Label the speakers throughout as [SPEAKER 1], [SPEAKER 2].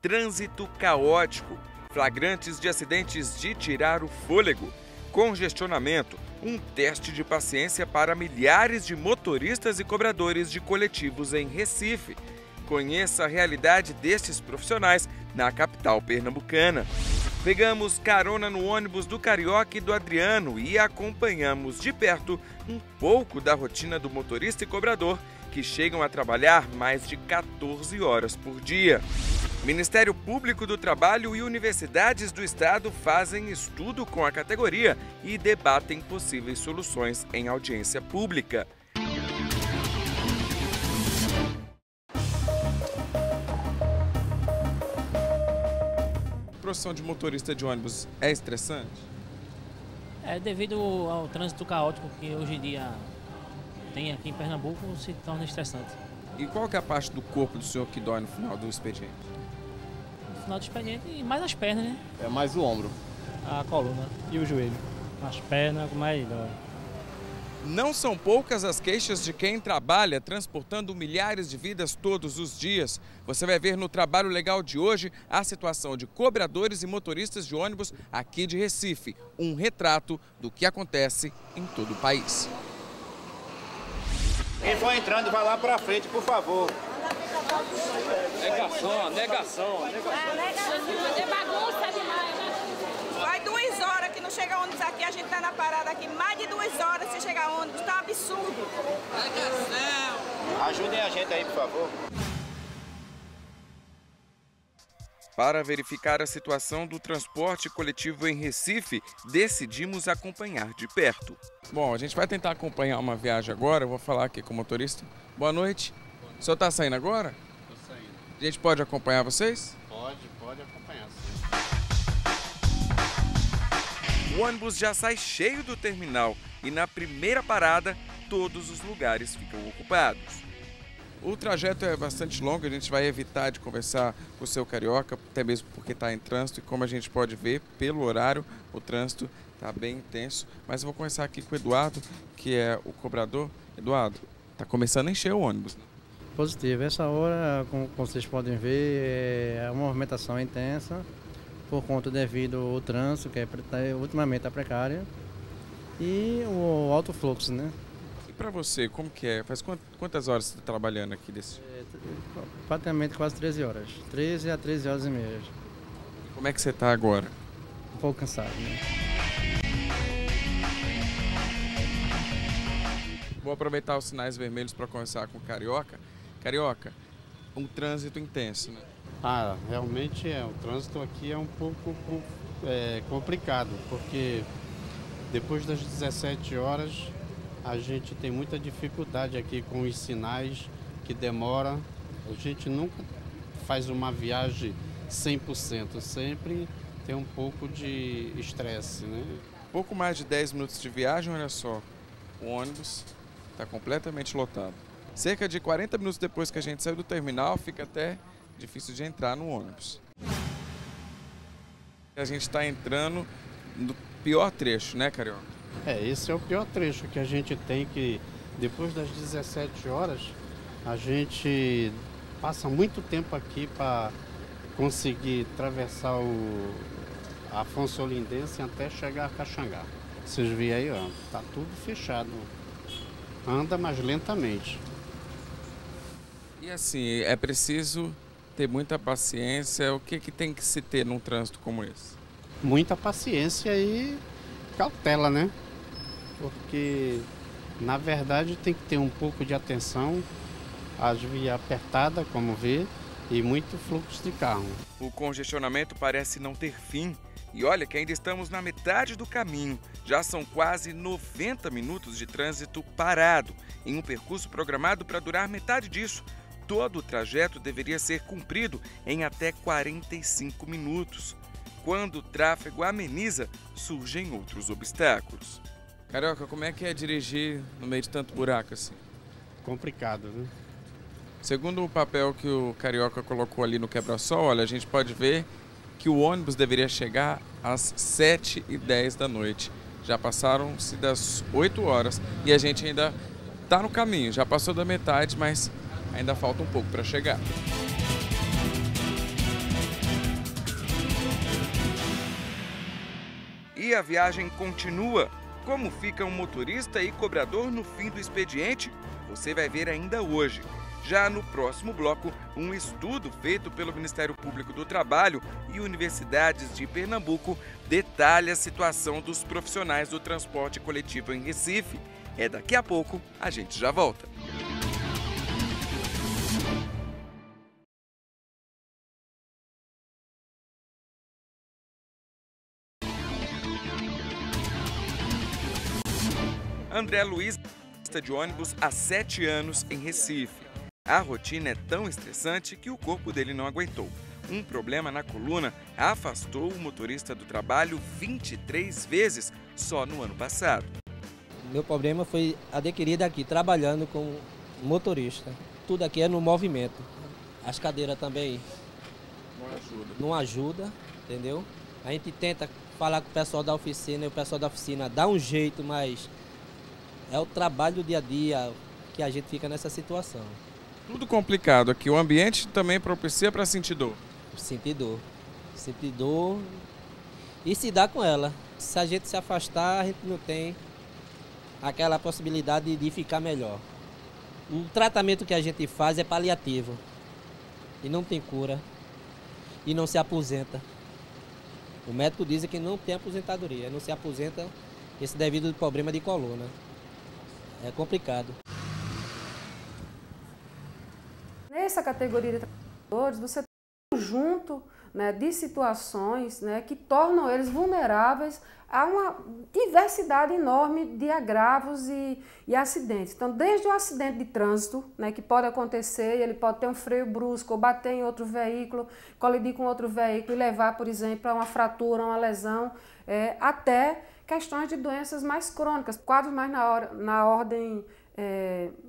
[SPEAKER 1] Trânsito caótico, flagrantes de acidentes de tirar o fôlego, congestionamento, um teste de paciência para milhares de motoristas e cobradores de coletivos em Recife. Conheça a realidade destes profissionais na capital pernambucana. Pegamos carona no ônibus do Carioca e do Adriano e acompanhamos de perto um pouco da rotina do motorista e cobrador que chegam a trabalhar mais de 14 horas por dia. Ministério Público do Trabalho e universidades do estado fazem estudo com a categoria e debatem possíveis soluções em audiência pública. A profissão de motorista de ônibus é estressante?
[SPEAKER 2] Devido ao trânsito caótico que hoje em dia tem aqui em Pernambuco, se torna estressante.
[SPEAKER 1] E qual que é a parte do corpo do senhor que dói no final do expediente?
[SPEAKER 2] No final do expediente, e mais as pernas, né?
[SPEAKER 3] É mais o ombro.
[SPEAKER 4] A coluna e o joelho. As pernas, mais dói.
[SPEAKER 1] Não são poucas as queixas de quem trabalha transportando milhares de vidas todos os dias. Você vai ver no Trabalho Legal de hoje a situação de cobradores e motoristas de ônibus aqui de Recife. Um retrato do que acontece em todo o país.
[SPEAKER 5] Quem for entrando, vai lá pra frente, por favor.
[SPEAKER 3] Negação.
[SPEAKER 6] É bagunça demais, né? Vai 2 horas que não chega ônibus aqui, a gente tá na parada aqui, mais de 2 horas se chegar ônibus, tá um absurdo.
[SPEAKER 5] Ajudem a gente aí, por favor.
[SPEAKER 1] Para verificar a situação do transporte coletivo em Recife, decidimos acompanhar de perto. Bom, a gente vai tentar acompanhar uma viagem agora, eu vou falar aqui com o motorista. Boa noite. O senhor está saindo agora?
[SPEAKER 3] Estou saindo.
[SPEAKER 1] A gente pode acompanhar vocês?
[SPEAKER 3] Pode acompanhar, sim.
[SPEAKER 1] O ônibus já sai cheio do terminal e na primeira parada, todos os lugares ficam ocupados. O trajeto é bastante longo, a gente vai evitar de conversar com o seu Carioca, até mesmo porque está em trânsito e como a gente pode ver pelo horário, o trânsito está bem intenso. Mas eu vou começar aqui com o Eduardo, que é o cobrador. Eduardo, está começando a encher o ônibus, né?
[SPEAKER 4] Positivo. Essa hora, como vocês podem ver, a movimentação é intensa, por conta devido ao trânsito, que ultimamente é precário, e o alto fluxo, né?
[SPEAKER 1] Para você, como que é? Faz quantas horas você está trabalhando aqui desse?
[SPEAKER 4] Praticamente quase 13 horas. 13 a 13 horas e meia.
[SPEAKER 1] Como é que você está agora?
[SPEAKER 4] Um pouco cansado, né?
[SPEAKER 1] Vou aproveitar os sinais vermelhos para conversar com o Carioca. Carioca, um trânsito intenso, né?
[SPEAKER 3] Realmente o trânsito aqui é um pouco complicado, porque depois das 17 horas a gente tem muita dificuldade aqui com os sinais que demora. A gente nunca faz uma viagem 100%, sempre tem um pouco de estresse, né?
[SPEAKER 1] Pouco mais de 10 minutos de viagem, olha só, o ônibus está completamente lotado. Cerca de 40 minutos depois que a gente saiu do terminal, fica até difícil de entrar no ônibus. A gente está entrando no pior trecho, né, Carioca?
[SPEAKER 3] Esse é o pior trecho que a gente tem, que depois das 17 horas a gente passa muito tempo aqui para conseguir atravessar a Afonso Olindense até chegar a Caxangá. Vocês veem aí, ó, tá tudo fechado. Anda mais lentamente.
[SPEAKER 1] E assim, é preciso ter muita paciência. O que tem que se ter num trânsito como esse?
[SPEAKER 3] Muita paciência e cautela, né? Porque, na verdade, tem que ter um pouco de atenção, as vias apertadas, como vê, e muito fluxo de carro.
[SPEAKER 1] O congestionamento parece não ter fim. E olha que ainda estamos na metade do caminho. Já são quase 90 minutos de trânsito parado, em um percurso programado para durar metade disso. Todo o trajeto deveria ser cumprido em até 45 minutos. Quando o tráfego ameniza, surgem outros obstáculos. Carioca, como é que é dirigir no meio de tanto buraco assim?
[SPEAKER 3] Complicado, né?
[SPEAKER 1] Segundo o papel que o Carioca colocou ali no quebra-sol, olha, a gente pode ver que o ônibus deveria chegar às 7h10 da noite. Já passaram-se das 8 horas e a gente ainda está no caminho. Já passou da metade, mas ainda falta um pouco para chegar. E a viagem continua. Como fica um motorista e cobrador no fim do expediente? Você vai ver ainda hoje. Já no próximo bloco, um estudo feito pelo Ministério Público do Trabalho e universidades de Pernambuco detalha a situação dos profissionais do transporte coletivo em Recife. É daqui a pouco, a gente já volta. André Luiz é de ônibus há 7 anos em Recife. A rotina é tão estressante que o corpo dele não aguentou. Um problema na coluna afastou o motorista do trabalho 23 vezes só no ano passado.
[SPEAKER 7] Meu problema foi adquirido aqui, trabalhando como motorista. Tudo aqui é no movimento. As cadeiras também não ajuda, entendeu? A gente tenta falar com o pessoal da oficina e o pessoal da oficina dá um jeito, mas é o trabalho do dia a dia que a gente fica nessa situação.
[SPEAKER 1] Tudo complicado aqui, o ambiente também propicia para sentir dor.
[SPEAKER 7] Sentir dor e se dá com ela. Se a gente se afastar, a gente não tem aquela possibilidade de ficar melhor. O tratamento que a gente faz é paliativo e não tem cura e não se aposenta. O médico diz que não tem aposentadoria, não se aposenta esse devido ao problema de coluna. É complicado.
[SPEAKER 8] Nessa categoria de trabalhadores, você tem um conjunto, né, de situações, né, que tornam eles vulneráveis a uma diversidade enorme de agravos e acidentes. Então, desde o acidente de trânsito, né, que pode acontecer, ele pode ter um freio brusco, ou bater em outro veículo, colidir com outro veículo e levar, por exemplo, a uma fratura, uma lesão, até questões de doenças mais crônicas, quadros mais na ordem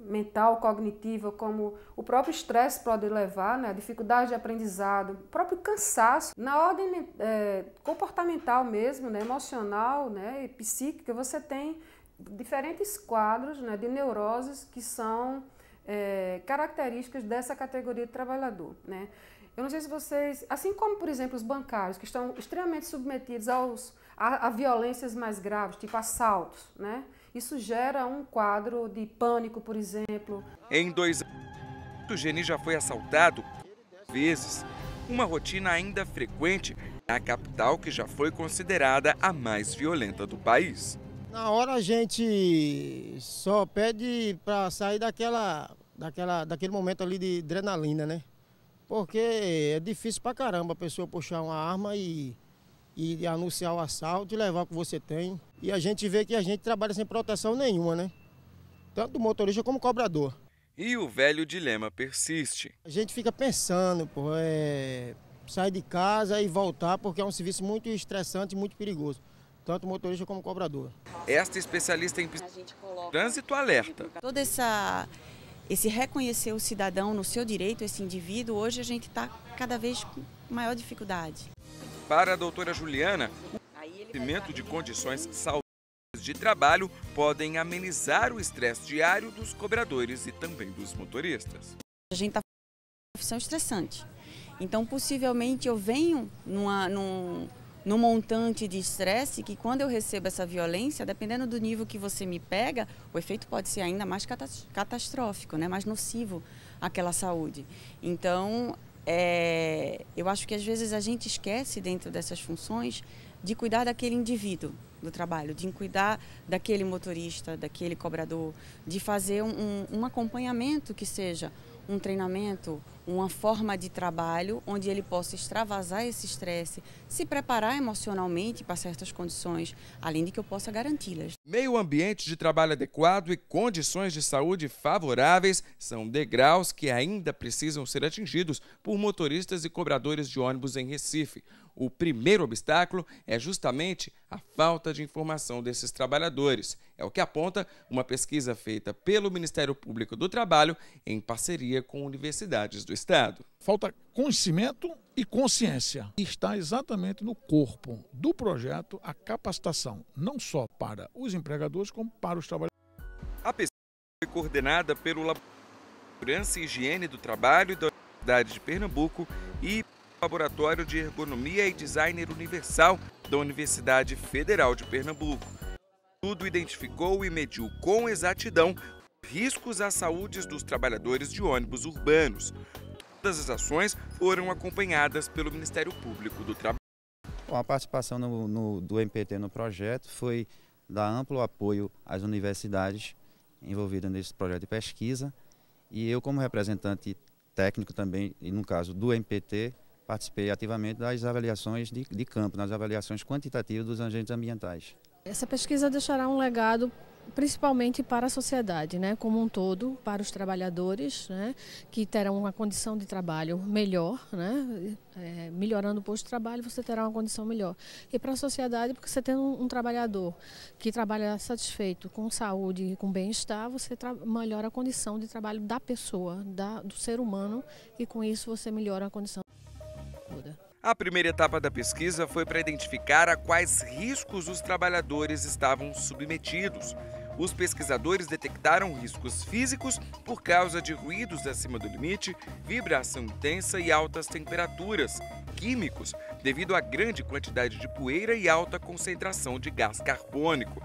[SPEAKER 8] mental, cognitiva, como o próprio estresse pode levar, né, a dificuldade de aprendizado, o próprio cansaço. Na ordem comportamental mesmo, né, emocional, né, e psíquica, você tem diferentes quadros, né, de neuroses que são características dessa categoria de trabalhador, né. Eu não sei se vocês, assim como, por exemplo, os bancários, que estão extremamente submetidos a violências mais graves, tipo assaltos, né? Isso gera um quadro de pânico, por exemplo.
[SPEAKER 1] Em 2 anos, o Geni já foi assaltado vezes. Uma rotina ainda frequente na capital, que já foi considerada a mais violenta do país.
[SPEAKER 9] Na hora a gente só pede para sair daquele momento ali de adrenalina, né? Porque é difícil pra caramba a pessoa puxar uma arma e anunciar o assalto e levar o que você tem. E a gente vê que a gente trabalha sem proteção nenhuma, né? Tanto motorista como cobrador.
[SPEAKER 1] E o velho dilema persiste.
[SPEAKER 9] A gente fica pensando, sair de casa e voltar, porque é um serviço muito estressante e muito perigoso. Tanto motorista como cobrador.
[SPEAKER 1] Esta especialista em trânsito alerta.
[SPEAKER 10] Todo esse reconhecer o cidadão no seu direito, esse indivíduo, hoje a gente está cada vez com maior dificuldade.
[SPEAKER 1] Para a doutora Juliana, o conhecimento de condições saudáveis de trabalho podem amenizar o estresse diário dos cobradores e também dos motoristas.
[SPEAKER 10] A gente está com uma profissão estressante, então possivelmente eu venho num montante de estresse que quando eu recebo essa violência, dependendo do nível que você me pega, o efeito pode ser ainda mais catastrófico, né? Mais nocivo àquela saúde. Então, eu acho que às vezes a gente esquece dentro dessas funções de cuidar daquele indivíduo do trabalho, de cuidar daquele motorista, daquele cobrador, de fazer um acompanhamento que seja um treinamento, uma forma de trabalho onde ele possa extravasar esse estresse, se preparar emocionalmente para certas condições, além de que eu possa garanti-las.
[SPEAKER 1] Meio ambiente de trabalho adequado e condições de saúde favoráveis são degraus que ainda precisam ser atingidos por motoristas e cobradores de ônibus em Recife. O primeiro obstáculo é justamente a falta de informação desses trabalhadores. É o que aponta uma pesquisa feita pelo Ministério Público do Trabalho em parceria com universidades do Estado.
[SPEAKER 11] Falta conhecimento e consciência. Está exatamente no corpo do projeto a capacitação, não só para os empregadores, como para os trabalhadores.
[SPEAKER 1] A pesquisa foi coordenada pelo Laboratório de Segurança e Higiene do Trabalho da Universidade de Pernambuco e Laboratório de Ergonomia e Designer Universal da Universidade Federal de Pernambuco. Tudo identificou e mediu com exatidão riscos à saúde dos trabalhadores de ônibus urbanos. Todas as ações foram acompanhadas pelo Ministério Público do Trabalho.
[SPEAKER 12] A participação do MPT no projeto foi dar amplo apoio às universidades envolvidas nesse projeto de pesquisa, e eu, como representante técnico também, e no caso do MPT, participei ativamente das avaliações de campo, nas avaliações quantitativas dos agentes ambientais.
[SPEAKER 13] Essa pesquisa deixará um legado principalmente para a sociedade, né, como um todo, para os trabalhadores, né, que terão uma condição de trabalho melhor, né, melhorando o posto de trabalho, você terá uma condição melhor. E para a sociedade, porque você tendo um trabalhador que trabalha satisfeito, com saúde e com bem-estar, você melhora a condição de trabalho da pessoa, do ser humano, e com isso você melhora a condição toda.
[SPEAKER 1] A primeira etapa da pesquisa foi para identificar a quais riscos os trabalhadores estavam submetidos. Os pesquisadores detectaram riscos físicos por causa de ruídos acima do limite, vibração intensa e altas temperaturas, químicos, devido à grande quantidade de poeira e alta concentração de gás carbônico.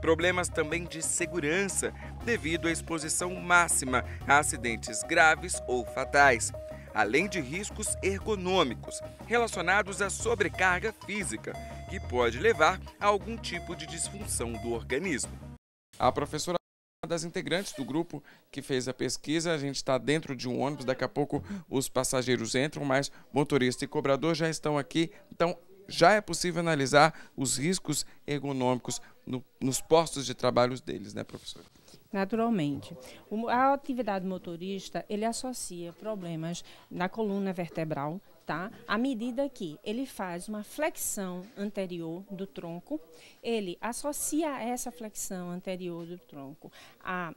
[SPEAKER 1] Problemas também de segurança, devido à exposição máxima a acidentes graves ou fatais, além de riscos ergonômicos relacionados à sobrecarga física, que pode levar a algum tipo de disfunção do organismo. A professora é uma das integrantes do grupo que fez a pesquisa. A gente está dentro de um ônibus, daqui a pouco os passageiros entram, mas motorista e cobrador já estão aqui, então já é possível analisar os riscos ergonômicos nos postos de trabalho deles, né, professora?
[SPEAKER 14] Naturalmente. A atividade motorista, ele associa problemas na coluna vertebral, tá? À medida que ele faz uma flexão anterior do tronco, ele associa essa flexão anterior do tronco a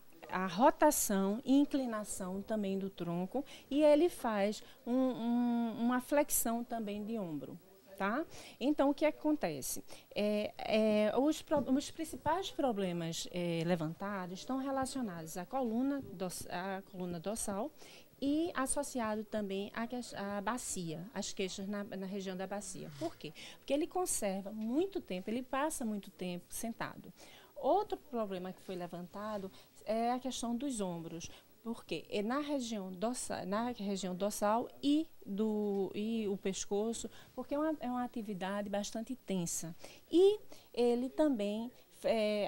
[SPEAKER 14] rotação e inclinação também do tronco, e ele faz uma flexão também de ombro. Tá? Então, o que acontece? Os principais problemas levantados estão relacionados à coluna dorsal e associado também à bacia, às queixas na região da bacia. Por quê? Porque ele conserva muito tempo, ele passa muito tempo sentado. Outro problema que foi levantado é a questão dos ombros. Porque na região dorsal e o pescoço, porque é uma atividade bastante tensa. E ele também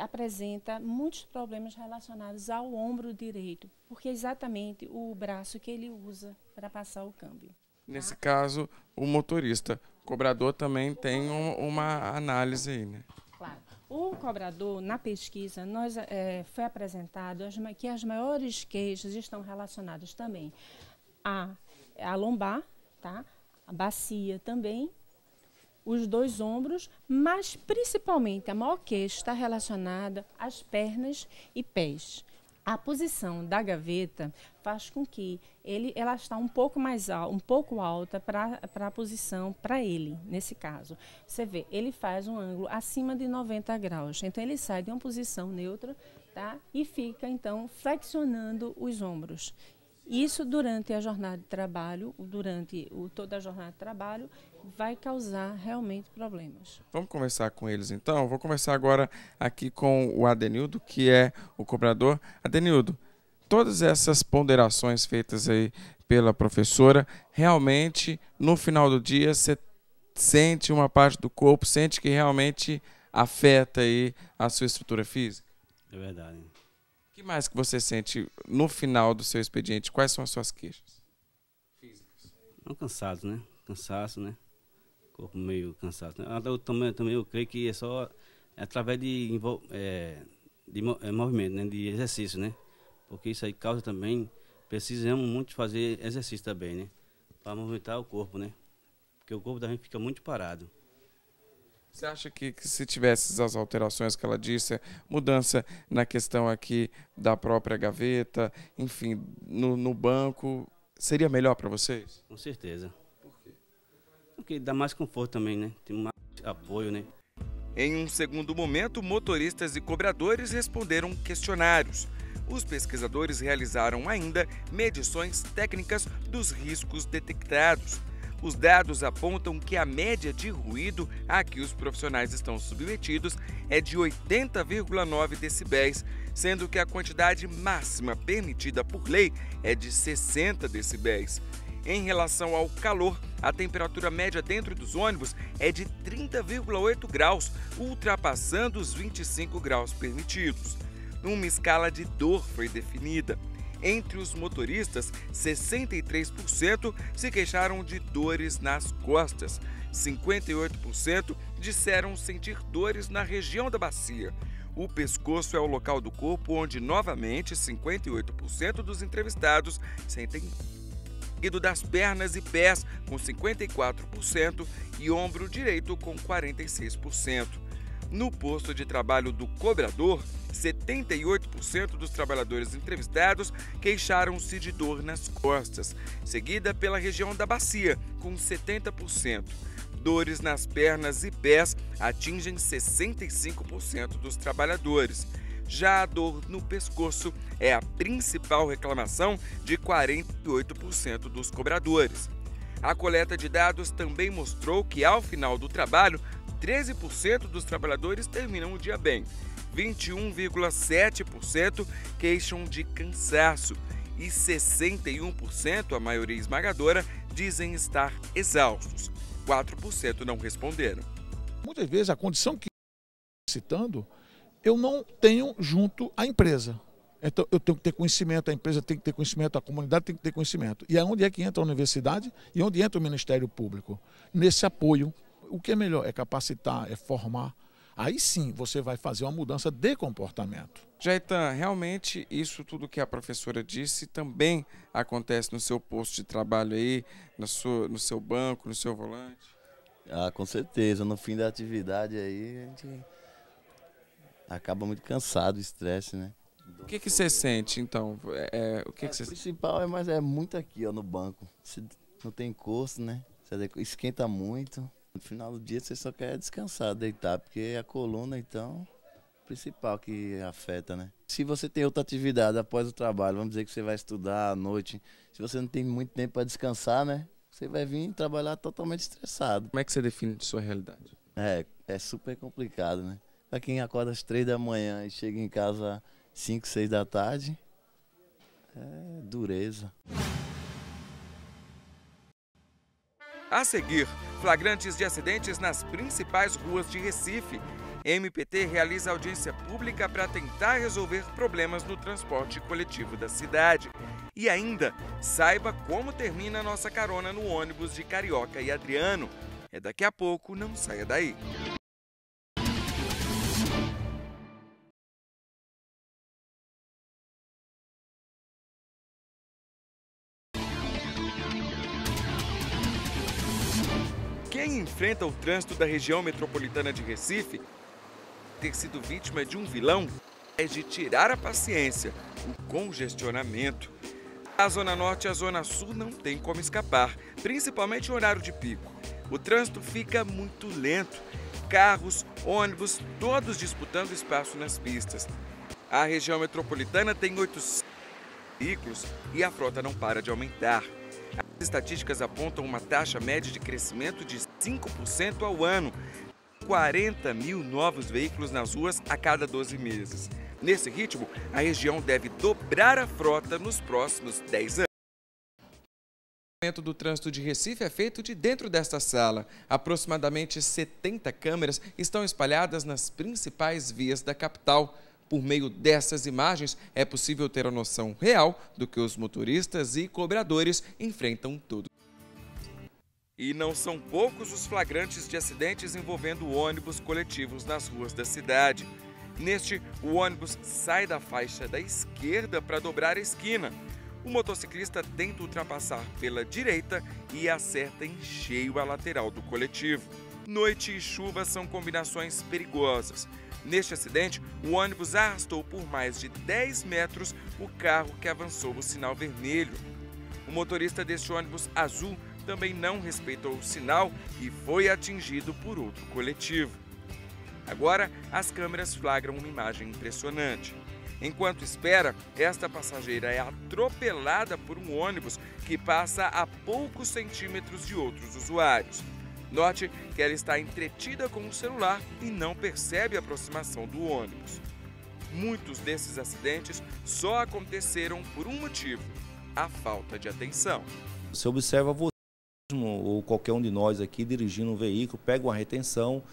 [SPEAKER 14] apresenta muitos problemas relacionados ao ombro direito, porque é exatamente o braço que ele usa para passar o câmbio.
[SPEAKER 1] Nesse caso, o motorista, o cobrador também tem uma análise aí, né?
[SPEAKER 14] Claro. O cobrador, na pesquisa, foi apresentado que as maiores queixas estão relacionadas também à lombar, tá? A bacia também, os dois ombros, mas principalmente a maior queixa está relacionada às pernas e pés. A posição da gaveta faz com que ela está um pouco alta para a posição para ele, nesse caso. Você vê, ele faz um ângulo acima de 90 graus. Então, ele sai de uma posição neutra, tá? E fica, então, flexionando os ombros. Isso durante a jornada de trabalho, toda a jornada de trabalho, vai causar realmente problemas.
[SPEAKER 1] Vamos conversar com eles então? Vou conversar agora aqui com o Adenildo, que é o cobrador. Adenildo, todas essas ponderações feitas aí pela professora, realmente, no final do dia, você sente uma parte do corpo, sente que realmente afeta aí a sua estrutura física?
[SPEAKER 15] É verdade.
[SPEAKER 1] O que mais que você sente no final do seu expediente? Quais são as suas queixas físicas?
[SPEAKER 15] Não, cansaço, né? Cansaço, né? Corpo meio cansado. Também eu creio que é só através de movimento, né? De exercício, né? Porque isso aí causa também, precisamos muito fazer exercício também, né? Para movimentar o corpo, né? Porque o corpo da gente fica muito parado.
[SPEAKER 1] Você acha que se tivesse as alterações que ela disse, mudança na questão aqui da própria gaveta, enfim, no banco, seria melhor para vocês?
[SPEAKER 15] Com certeza. Por quê? Porque dá mais conforto também, né? Tem mais apoio, né?
[SPEAKER 1] Em um segundo momento, motoristas e cobradores responderam questionários. Os pesquisadores realizaram ainda medições técnicas dos riscos detectados. Os dados apontam que a média de ruído a que os profissionais estão submetidos é de 80,9 decibéis, sendo que a quantidade máxima permitida por lei é de 60 decibéis. Em relação ao calor, a temperatura média dentro dos ônibus é de 30,8 graus, ultrapassando os 25 graus permitidos. Uma escala de dor foi definida. Entre os motoristas, 63% se queixaram de dores nas costas. 58% disseram sentir dores na região da bacia. O pescoço é o local do corpo onde, novamente, 58% dos entrevistados sentem seguido das pernas e pés, com 54%, e ombro direito, com 46%. No posto de trabalho do cobrador, 78% dos trabalhadores entrevistados queixaram-se de dor nas costas, seguida pela região da bacia, com 70%. Dores nas pernas e pés atingem 65% dos trabalhadores. Já a dor no pescoço é a principal reclamação de 48% dos cobradores. A coleta de dados também mostrou que, ao final do trabalho, 13% dos trabalhadores terminam o dia bem, 21,7% queixam de cansaço e 61%, a maioria esmagadora, dizem estar exaustos. 4% não responderam.
[SPEAKER 11] Muitas vezes a condição que citando, eu não tenho junto à empresa. Então eu tenho que ter conhecimento, a empresa tem que ter conhecimento, a comunidade tem que ter conhecimento. E é onde é que entra a universidade e onde entra o Ministério Público, nesse apoio. O que é melhor é capacitar, é formar. Aí sim você vai fazer uma mudança de comportamento.
[SPEAKER 1] Jaitan, realmente isso tudo que a professora disse também acontece no seu posto de trabalho aí, no seu banco, no seu volante?
[SPEAKER 16] Ah, com certeza. No fim da atividade aí a gente acaba muito cansado, estresse, né?
[SPEAKER 1] O que você sente então? O
[SPEAKER 16] principal é muito aqui, ó, no banco. Se não tem encosto, né? Você esquenta muito. No final do dia você só quer descansar, deitar, porque a coluna, então, é o principal que afeta, né? Se você tem outra atividade após o trabalho, vamos dizer que você vai estudar à noite, se você não tem muito tempo para descansar, né? Você vai vir trabalhar totalmente estressado.
[SPEAKER 1] Como é que você define a sua realidade?
[SPEAKER 16] É super complicado, né? Para quem acorda às 3 da manhã e chega em casa às 5, 6 da tarde, é dureza.
[SPEAKER 1] A seguir, flagrantes de acidentes nas principais ruas de Recife. MPT realiza audiência pública para tentar resolver problemas no transporte coletivo da cidade. E ainda, saiba como termina a nossa carona no ônibus de Carioca e Adriano. É daqui a pouco, não saia daí. Quem enfrenta o trânsito da região metropolitana de Recife, ter sido vítima de um vilão, é de tirar a paciência, o congestionamento. A Zona Norte e a Zona Sul não tem como escapar, principalmente em horário de pico. O trânsito fica muito lento, carros, ônibus, todos disputando espaço nas pistas. A região metropolitana tem 800 veículos e a frota não para de aumentar. As estatísticas apontam uma taxa média de crescimento de 5% ao ano, 40 mil novos veículos nas ruas a cada 12 meses. Nesse ritmo, a região deve dobrar a frota nos próximos 10 anos. O monitoramento do trânsito de Recife é feito de dentro desta sala. Aproximadamente 70 câmeras estão espalhadas nas principais vias da capital. Por meio dessas imagens, é possível ter a noção real do que os motoristas e cobradores enfrentam todo. E não são poucos os flagrantes de acidentes envolvendo ônibus coletivos nas ruas da cidade. Neste, o ônibus sai da faixa da esquerda para dobrar a esquina. O motociclista tenta ultrapassar pela direita e acerta em cheio a lateral do coletivo. Noite e chuva são combinações perigosas. Neste acidente, o ônibus arrastou por mais de 10 metros o carro que avançou o sinal vermelho. O motorista deste ônibus azul também não respeitou o sinal e foi atingido por outro coletivo. Agora, as câmeras flagram uma imagem impressionante. Enquanto espera, esta passageira é atropelada por um ônibus que passa a poucos centímetros de outros usuários. Note que ela está entretida com o celular e não percebe a aproximação do ônibus. Muitos desses acidentes só aconteceram por um motivo: a falta de atenção.
[SPEAKER 17] Você observa você mesmo, ou qualquer um de nós aqui dirigindo um veículo, pega uma retenção,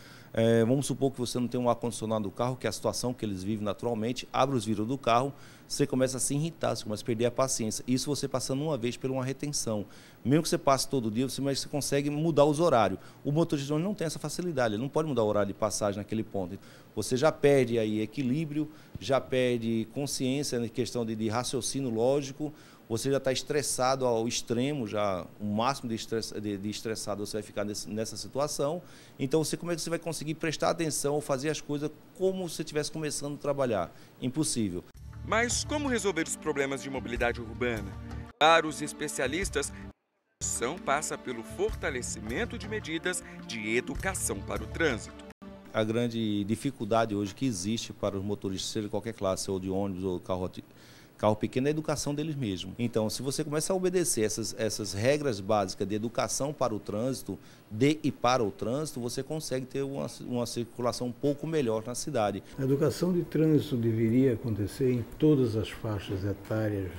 [SPEAKER 17] vamos supor que você não tem um ar-condicionado do carro, que é a situação que eles vivem naturalmente, abre os vidros do carro, você começa a se irritar, você começa a perder a paciência. Isso você passando uma vez por uma retenção. Mesmo que você passe todo dia, você consegue mudar os horários. O motorista não tem essa facilidade, ele não pode mudar o horário de passagem naquele ponto. Você já perde aí equilíbrio, já perde consciência na questão de raciocínio lógico, você já está estressado ao extremo, já o máximo de estressado você vai ficar nessa situação. Então, como é que você vai conseguir prestar atenção ou fazer as coisas como se estivesse começando a trabalhar? Impossível.
[SPEAKER 1] Mas como resolver os problemas de mobilidade urbana? Para os especialistas, a solução passa pelo fortalecimento de medidas de educação para o trânsito.
[SPEAKER 17] A grande dificuldade hoje que existe para os motoristas, seja de qualquer classe, ou de ônibus ou carro pequeno, é a educação deles mesmos. Então, se você começa a obedecer essas regras básicas de educação para o trânsito, de e para o trânsito, você consegue ter uma circulação um pouco melhor na cidade.
[SPEAKER 18] A educação de trânsito deveria acontecer em todas as faixas etárias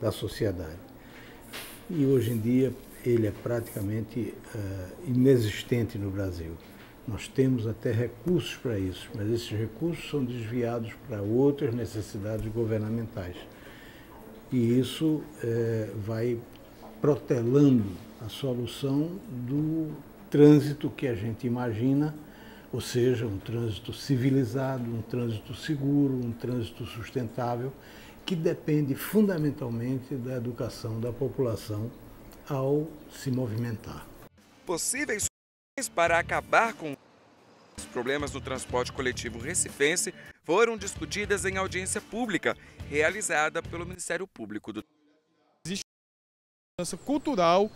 [SPEAKER 18] da sociedade. E hoje em dia ele é praticamente inexistente no Brasil. Nós temos até recursos para isso, mas esses recursos são desviados para outras necessidades governamentais. E isso vai protelando a solução do trânsito que a gente imagina, ou seja, um trânsito civilizado, um trânsito seguro, um trânsito sustentável, que depende fundamentalmente da educação da população ao se movimentar.
[SPEAKER 1] Possíveis soluções para acabar com os problemas do transporte coletivo recifense foram discutidas em audiência pública realizada pelo Ministério Público do
[SPEAKER 19] Existe uma mudança cultural,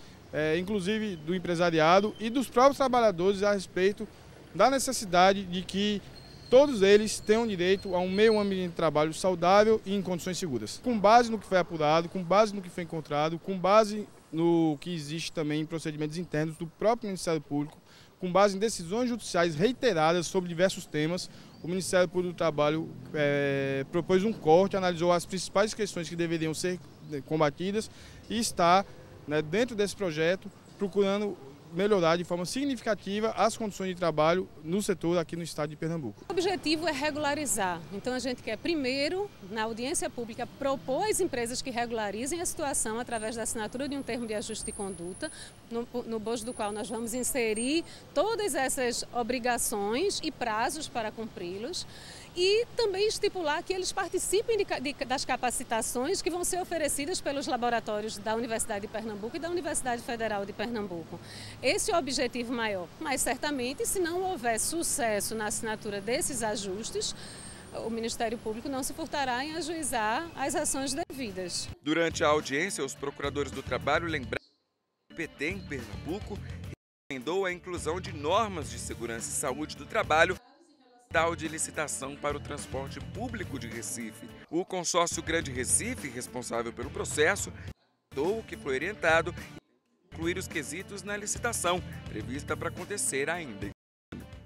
[SPEAKER 19] inclusive do empresariado e dos próprios trabalhadores a respeito da necessidade de que todos eles tenham direito a um meio ambiente de trabalho saudável e em condições seguras. Com base no que foi apurado, com base no que foi encontrado, com base no que existe também em procedimentos internos do próprio Ministério Público, com base em decisões judiciais reiteradas sobre diversos temas, o Ministério Público do Trabalho propôs um corte, analisou as principais questões que deveriam ser combatidas e está, dentro desse projeto, procurando melhorar de forma significativa as condições de trabalho no setor aqui no estado de Pernambuco.
[SPEAKER 20] O objetivo é regularizar. Então a gente quer primeiro, na audiência pública, propor às empresas que regularizem a situação através da assinatura de um termo de ajuste de conduta, no bojo do qual nós vamos inserir todas essas obrigações e prazos para cumpri-los. E também estipular que eles participem das capacitações que vão ser oferecidas pelos laboratórios da Universidade de Pernambuco e da Universidade Federal de Pernambuco. Esse é o objetivo maior, mas certamente se não houver sucesso na assinatura desses ajustes, o Ministério Público não se furtará em ajuizar as ações devidas.
[SPEAKER 1] Durante a audiência, os procuradores do trabalho lembraram que o PT em Pernambuco recomendou a inclusão de normas de segurança e saúde do trabalho de licitação para o transporte público de Recife. O consórcio Grande Recife, responsável pelo processo, aceitou o que foi orientado e incluir os quesitos na licitação, prevista para acontecer ainda.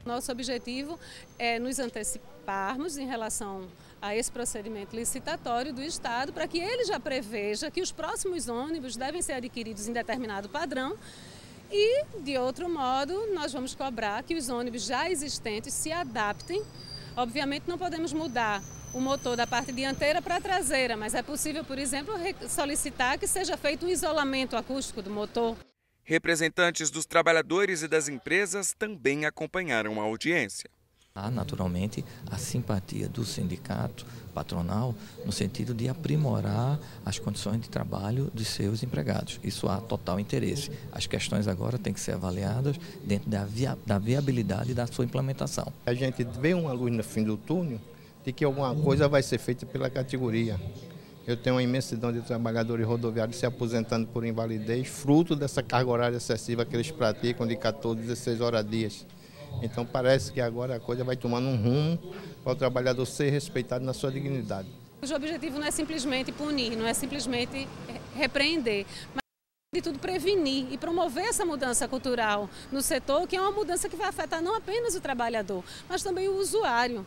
[SPEAKER 20] Nosso objetivo é nos anteciparmos em relação a esse procedimento licitatório do Estado, para que ele já preveja que os próximos ônibus devem ser adquiridos em determinado padrão. E, de outro modo, nós vamos cobrar que os ônibus já existentes se adaptem. Obviamente não podemos mudar o motor da parte dianteira para a traseira, mas é possível, por exemplo, solicitar que seja feito um isolamento acústico do motor.
[SPEAKER 1] Representantes dos trabalhadores e das empresas também acompanharam a audiência.
[SPEAKER 21] Há, naturalmente, a simpatia do sindicato patronal no sentido de aprimorar as condições de trabalho de seus empregados. Isso há total interesse. As questões agora têm que ser avaliadas dentro da viabilidade da sua implementação.
[SPEAKER 22] A gente vê uma luz no fim do túnel de que alguma coisa vai ser feita pela categoria. Eu tenho uma imensidão de trabalhadores rodoviários se aposentando por invalidez, fruto dessa carga horária excessiva que eles praticam de 14, 16 horas dias. Então parece que agora a coisa vai tomando um rumo para o trabalhador ser respeitado na sua dignidade.
[SPEAKER 20] cujo objetivo não é simplesmente punir, não é simplesmente repreender, mas de tudo prevenir e promover essa mudança cultural no setor, que é uma mudança que vai afetar não apenas o trabalhador, mas também o usuário.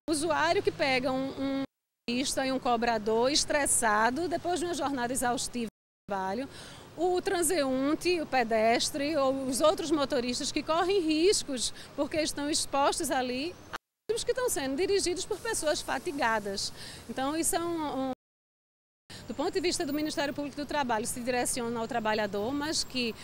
[SPEAKER 20] O usuário que pega um motorista e um cobrador estressado depois de uma jornada exaustiva de trabalho, o transeunte, o pedestre ou os outros motoristas que correm riscos porque estão expostos ali a ônibus que estão sendo dirigidos por pessoas fatigadas. Então isso é do ponto de vista do Ministério Público do Trabalho, se direciona ao trabalhador, mas que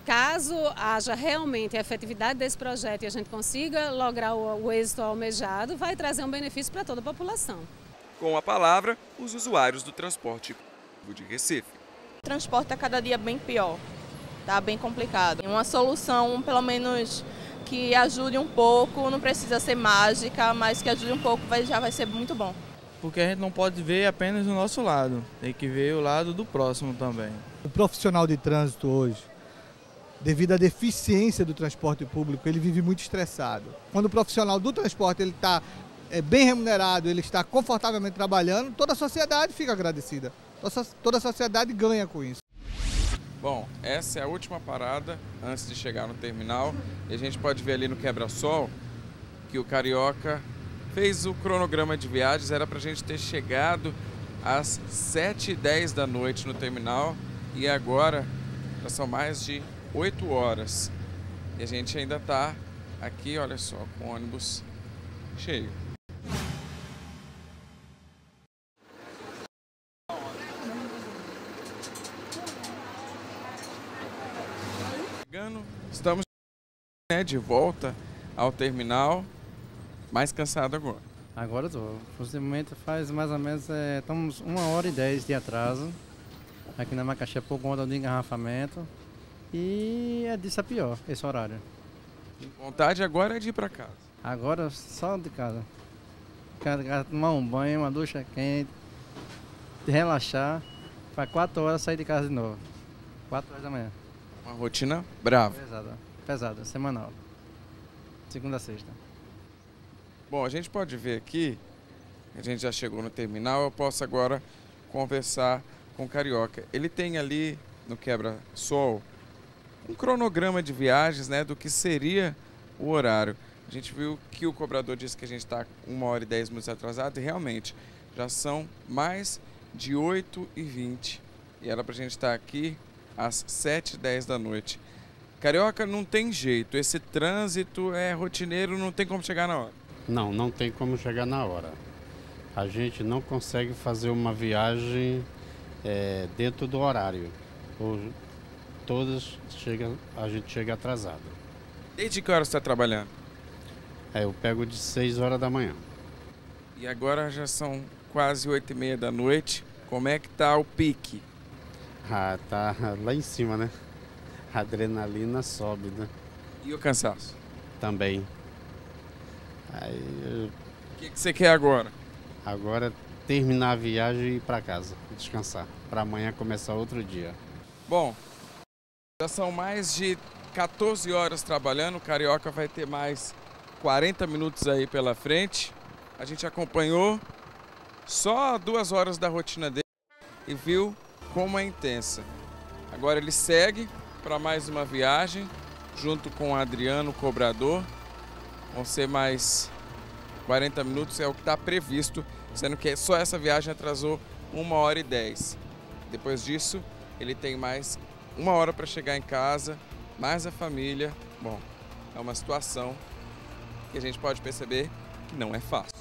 [SPEAKER 20] caso haja realmente a efetividade desse projeto e a gente consiga lograr o êxito almejado, vai trazer um benefício para toda a população.
[SPEAKER 1] Com a palavra, os usuários do transporte de Recife.
[SPEAKER 2] O transporte está cada dia bem pior, está bem complicado. Uma solução, pelo menos, que ajude um pouco, não precisa ser mágica, mas que ajude um pouco já vai ser muito bom.
[SPEAKER 6] Porque a gente não pode ver apenas o nosso lado, tem que ver o lado do próximo também.
[SPEAKER 23] O profissional de trânsito hoje, devido à deficiência do transporte público, ele vive muito estressado. Quando o profissional do transporte ele está bem remunerado, ele está confortavelmente trabalhando, toda a sociedade fica agradecida. Toda a sociedade ganha com isso.
[SPEAKER 1] Bom, essa é a última parada antes de chegar no terminal. E a gente pode ver ali no quebra-sol que o Carioca fez o cronograma de viagens. Era para a gente ter chegado às 7h10 da noite no terminal. E agora já são mais de 8 horas. E a gente ainda está aqui, olha só, com o ônibus cheio. Estamos de volta ao terminal, mais cansado agora.
[SPEAKER 4] Agora estou. Nesse momento faz mais ou menos, estamos 1h10 de atraso aqui na Macaxeira por conta do engarrafamento e é disso a pior, esse horário.
[SPEAKER 1] Vontade agora é de ir para casa?
[SPEAKER 4] Agora só de casa. Tomar um banho, uma ducha quente, relaxar, para 4 horas sair de casa de novo. 4 horas da manhã.
[SPEAKER 1] Uma rotina brava.
[SPEAKER 4] Pesada, semanal. Segunda a sexta.
[SPEAKER 1] Bom, a gente pode ver aqui, a gente já chegou no terminal, eu posso agora conversar com o Carioca. Ele tem ali no quebra-sol um cronograma de viagens, né, do que seria o horário. A gente viu que o cobrador disse que a gente está 1h10 atrasado e realmente já são mais de 8h20 e era para a gente estar aqui às 7h10 da noite. Carioca, não tem jeito, esse trânsito é rotineiro, não tem como chegar na hora.
[SPEAKER 3] Não tem como chegar na hora. A gente não consegue fazer uma viagem dentro do horário. A gente chega atrasado.
[SPEAKER 1] Desde que hora você está trabalhando?
[SPEAKER 3] Eu pego de 6 horas da manhã.
[SPEAKER 1] E agora já são quase 8h30 da noite. Como é que tá o pique?
[SPEAKER 3] Tá lá em cima, né? A adrenalina sobe, né?
[SPEAKER 1] E o cansaço?
[SPEAKER 3] Também.
[SPEAKER 1] O que você quer agora?
[SPEAKER 3] Agora terminar a viagem e ir para casa, descansar. Para amanhã começar outro dia.
[SPEAKER 1] Bom, já são mais de 14 horas trabalhando. O Carioca vai ter mais 40 minutos aí pela frente. A gente acompanhou só 2 horas da rotina dele e viu como é intensa. Agora ele segue para mais uma viagem junto com o Adriano, o cobrador. Vão ser mais 40 minutos, é o que está previsto, sendo que só essa viagem atrasou 1h10. Depois disso, ele tem mais 1 hora para chegar em casa, mais a família. Bom, é uma situação que a gente pode perceber que não é fácil.